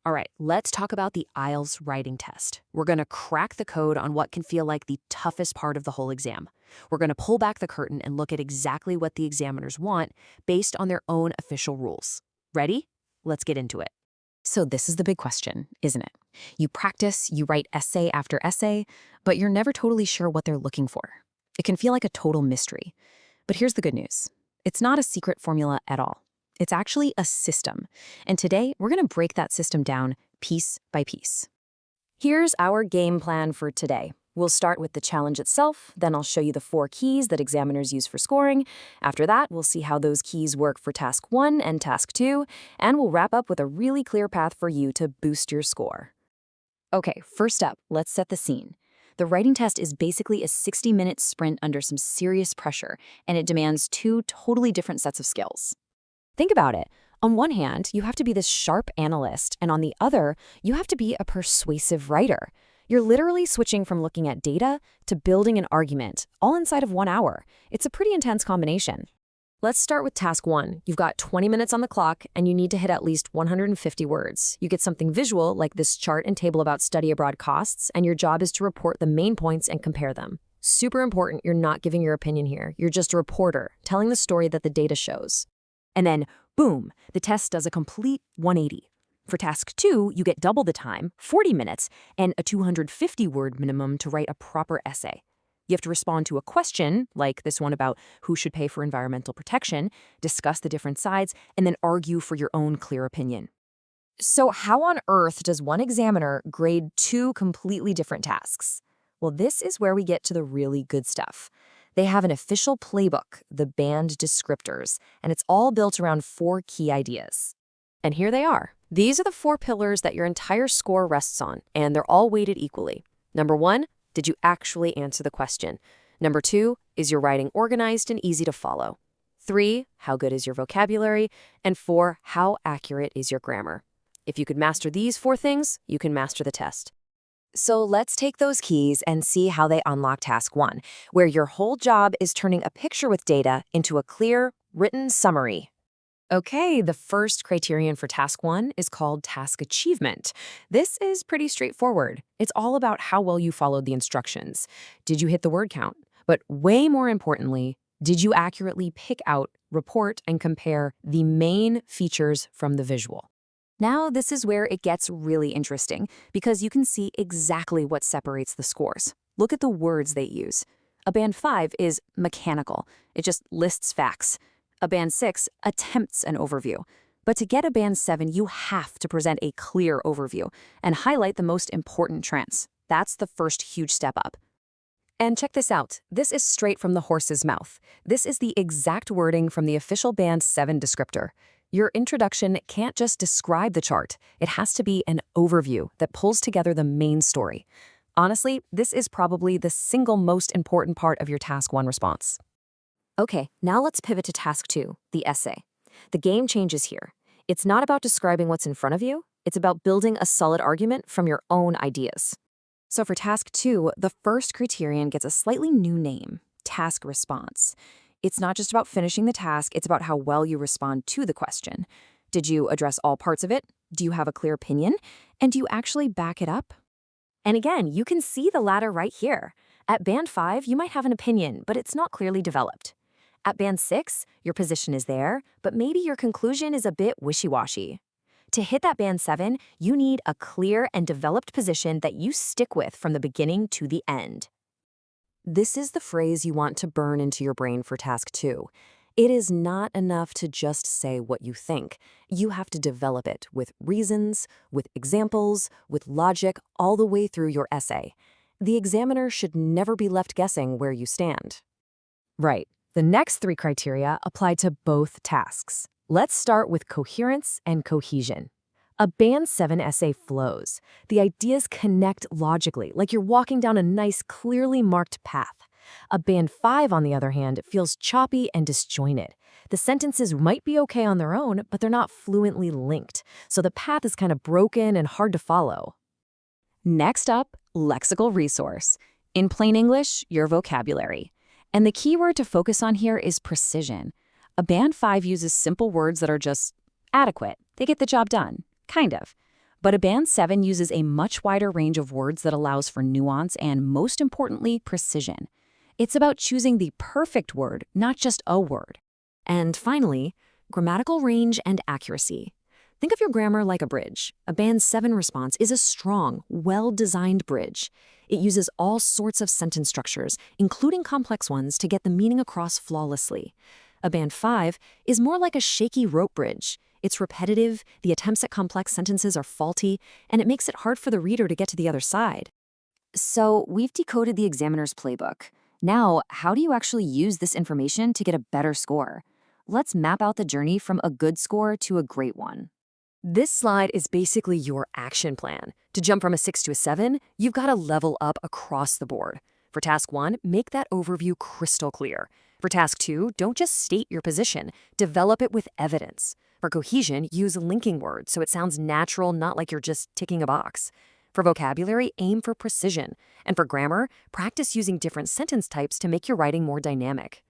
All right, let's talk about the IELTS writing test. We're going to crack the code on what can feel like the toughest part of the whole exam. We're going to pull back the curtain and look at exactly what the examiners want based on their own official rules. Ready? Let's get into it. So this is the big question, isn't it? You practice, you write essay after essay, but you're never totally sure what they're looking for. It can feel like a total mystery. But here's the good news. It's not a secret formula at all. It's actually a system. And today, we're going to break that system down piece by piece. Here's our game plan for today. We'll start with the challenge itself, then I'll show you the 4 keys that examiners use for scoring. After that, we'll see how those keys work for task 1 and task 2, and we'll wrap up with a really clear path for you to boost your score. Okay, first up, let's set the scene. The writing test is basically a 60-minute sprint under some serious pressure, and it demands 2 totally different sets of skills. Think about it. On one hand, you have to be this sharp analyst, and on the other, you have to be a persuasive writer. You're literally switching from looking at data to building an argument, all inside of 1 hour. It's a pretty intense combination. Let's start with task 1. You've got 20 minutes on the clock, and you need to hit at least 150 words. You get something visual, like this chart and table about study abroad costs, and your job is to report the main points and compare them. Super important, you're not giving your opinion here. You're just a reporter, telling the story that the data shows. And then, boom, the test does a complete 180. For task 2, you get double the time, 40 minutes, and a 250-word minimum to write a proper essay. You have to respond to a question, like this one about who should pay for environmental protection, discuss the different sides, and then argue for your own clear opinion. So how on earth does one examiner grade 2 completely different tasks? Well, this is where we get to the really good stuff. They have an official playbook, the band descriptors, and it's all built around 4 key ideas. And here they are. These are the 4 pillars that your entire score rests on, and they're all weighted equally. Number 1, did you actually answer the question? Number 2, is your writing organized and easy to follow? 3, how good is your vocabulary? And 4, how accurate is your grammar? If you could master these 4 things, you can master the test. So let's take those keys and see how they unlock task 1, where your whole job is turning a picture with data into a clear, written summary. Okay, the first criterion for task 1 is called task achievement. This is pretty straightforward. It's all about how well you followed the instructions. Did you hit the word count? But way more importantly, did you accurately pick out, report, and compare the main features from the visual? Now, this is where it gets really interesting, because you can see exactly what separates the scores. Look at the words they use. A band 5 is mechanical. It just lists facts. A band 6 attempts an overview. But to get a band 7, you have to present a clear overview and highlight the most important trends. That's the first huge step up. And check this out. This is straight from the horse's mouth. This is the exact wording from the official band 7 descriptor. Your introduction can't just describe the chart. It has to be an overview that pulls together the main story. Honestly, this is probably the single most important part of your task 1 response. Okay, now let's pivot to task 2, the essay. The game changes here. It's not about describing what's in front of you. It's about building a solid argument from your own ideas. So for task 2, the first criterion gets a slightly new name, task response. It's not just about finishing the task, it's about how well you respond to the question. Did you address all parts of it? Do you have a clear opinion? And do you actually back it up? And again, you can see the ladder right here. At band 5, you might have an opinion, but it's not clearly developed. At band 6, your position is there, but maybe your conclusion is a bit wishy-washy. To hit that band 7, you need a clear and developed position that you stick with from the beginning to the end. This is the phrase you want to burn into your brain for task 2. It is not enough to just say what you think. You have to develop it with reasons, with examples, with logic, all the way through your essay. The examiner should never be left guessing where you stand. Right. The next 3 criteria apply to both tasks. Let's start with coherence and cohesion. A band 7 essay flows. The ideas connect logically, like you're walking down a nice, clearly marked path. A band 5, on the other hand, feels choppy and disjointed. The sentences might be okay on their own, but they're not fluently linked, so the path is kind of broken and hard to follow. Next up, lexical resource. In plain English, your vocabulary. And the key word to focus on here is precision. A band 5 uses simple words that are just adequate. They get the job done. Kind of. But a Band 7 uses a much wider range of words that allows for nuance and, most importantly, precision. It's about choosing the perfect word, not just a word. And finally, grammatical range and accuracy. Think of your grammar like a bridge. A Band 7 response is a strong, well-designed bridge. It uses all sorts of sentence structures, including complex ones, to get the meaning across flawlessly. A Band 5 is more like a shaky rope bridge. It's repetitive, the attempts at complex sentences are faulty, and it makes it hard for the reader to get to the other side. So, we've decoded the examiner's playbook. Now, how do you actually use this information to get a better score? Let's map out the journey from a good score to a great one. This slide is basically your action plan. To jump from a 6 to a 7, you've got to level up across the board. For task 1, make that overview crystal clear. For task 2, don't just state your position, develop it with evidence. For cohesion, use linking words so it sounds natural, not like you're just ticking a box. For vocabulary, aim for precision. And for grammar, practice using different sentence types to make your writing more dynamic.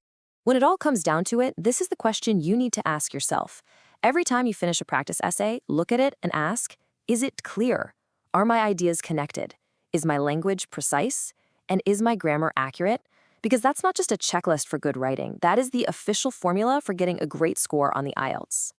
When it all comes down to it, this is the question you need to ask yourself. Every time you finish a practice essay, look at it and ask, is it clear? Are my ideas connected? Is my language precise? And is my grammar accurate? Because that's not just a checklist for good writing. That is the official formula for getting a great score on the IELTS.